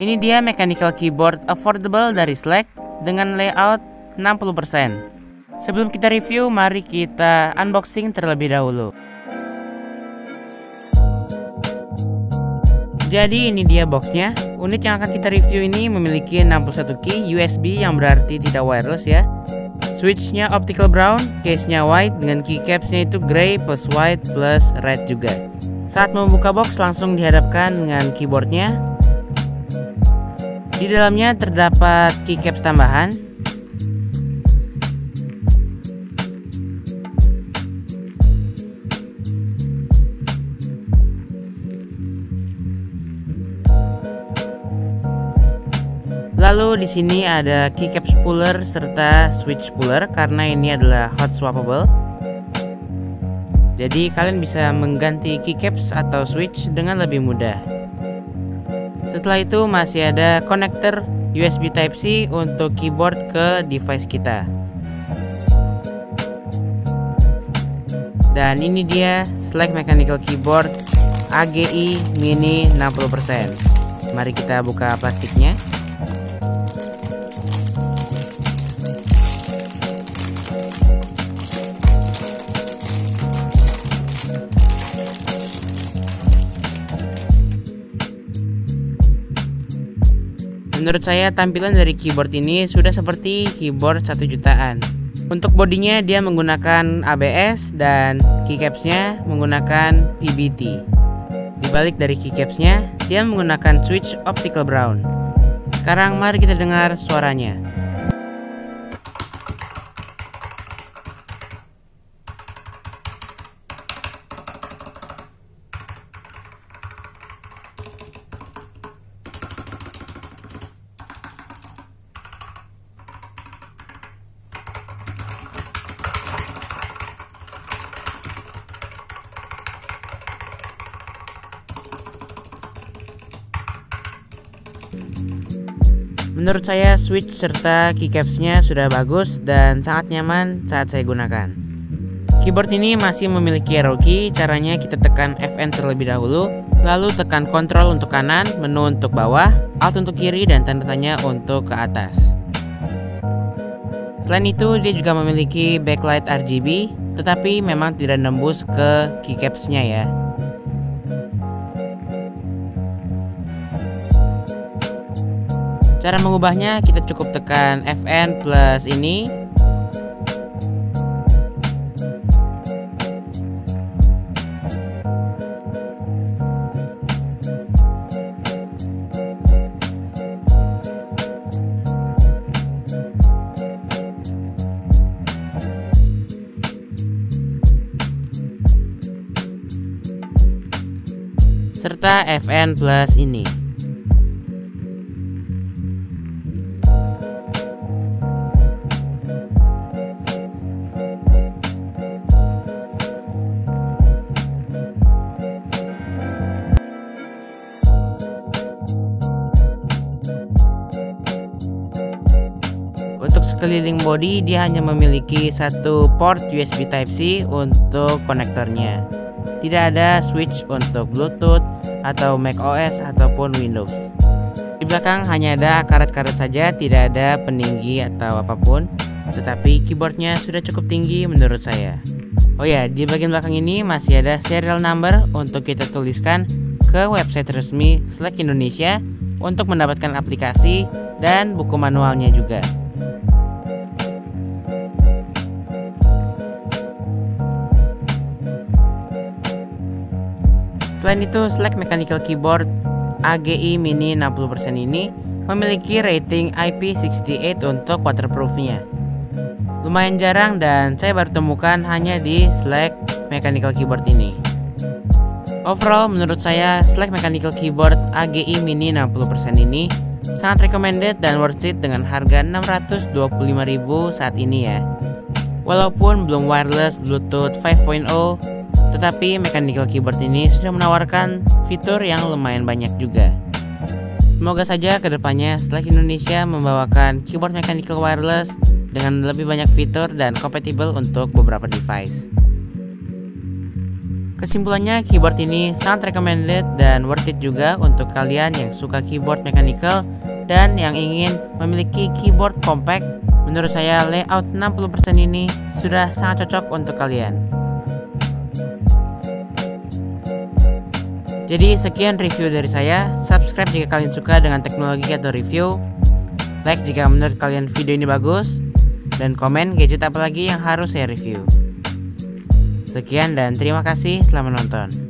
Ini dia mechanical keyboard affordable dari Slack dengan layout 60%. Sebelum kita review, mari kita unboxing terlebih dahulu. Jadi ini dia boxnya. Unit yang akan kita review ini memiliki 61 key USB yang berarti tidak wireless ya. Switchnya optical brown, case-nya white dengan keycapsnya itu grey plus white plus red juga. Saat membuka box langsung dihadapkan dengan keyboardnya. Di dalamnya terdapat keycaps tambahan. Lalu di sini ada keycap spooler serta switch spooler karena ini adalah hot swappable. Jadi kalian bisa mengganti keycaps atau switch dengan lebih mudah. Setelah itu masih ada konektor USB Type-C untuk keyboard ke device kita. Dan ini dia Slack Mechanical Keyboard AGI Mini 60%. Mari kita buka plastiknya. Menurut saya tampilan dari keyboard ini sudah seperti keyboard 1 jutaan. Untuk bodinya dia menggunakan ABS dan keycapsnya menggunakan PBT. Di balik dari keycapsnya dia menggunakan switch optical brown. Sekarang mari kita dengar suaranya. Menurut saya switch serta keycapsnya sudah bagus dan sangat nyaman saat saya gunakan. Keyboard ini masih memiliki arrow key. Caranya kita tekan Fn terlebih dahulu, lalu tekan Ctrl untuk kanan, menu untuk bawah, Alt untuk kiri, dan tanda tanya untuk ke atas. Selain itu dia juga memiliki backlight RGB, tetapi memang tidak nembus ke keycapsnya ya. Cara mengubahnya kita cukup tekan Fn plus ini. Serta Fn plus ini. Untuk sekeliling body dia hanya memiliki satu port USB Type-C untuk konektornya. Tidak ada switch untuk Bluetooth atau macOS ataupun Windows. Di belakang hanya ada karet-karet saja, tidak ada peninggi atau apapun. Tetapi keyboardnya sudah cukup tinggi menurut saya. Oh ya, di bagian belakang ini masih ada serial number untuk kita tuliskan ke website resmi Slack Indonesia untuk mendapatkan aplikasi dan buku manualnya juga. Selain itu, Slack Mechanical Keyboard AGI Mini 60% ini memiliki rating IP68 untuk waterproofnya. Lumayan jarang dan saya baru temukan hanya di Slack Mechanical Keyboard ini. Overall menurut saya Slack Mechanical Keyboard AGI Mini 60% ini sangat recommended dan worth it dengan harga 625.000 saat ini ya. Walaupun belum wireless Bluetooth 5.0, tetapi mechanical keyboard ini sudah menawarkan fitur yang lumayan banyak juga. Semoga saja kedepannya Slack Indonesia membawakan keyboard mechanical wireless dengan lebih banyak fitur dan kompatibel untuk beberapa device. Kesimpulannya, keyboard ini sangat recommended dan worth it juga untuk kalian yang suka keyboard mechanical dan yang ingin memiliki keyboard compact. Menurut saya layout 60% ini sudah sangat cocok untuk kalian. Jadi sekian review dari saya. Subscribe jika kalian suka dengan teknologi atau review. Like jika menurut kalian video ini bagus. Dan komen gadget apa lagi yang harus saya review. Sekian dan terima kasih telah menonton.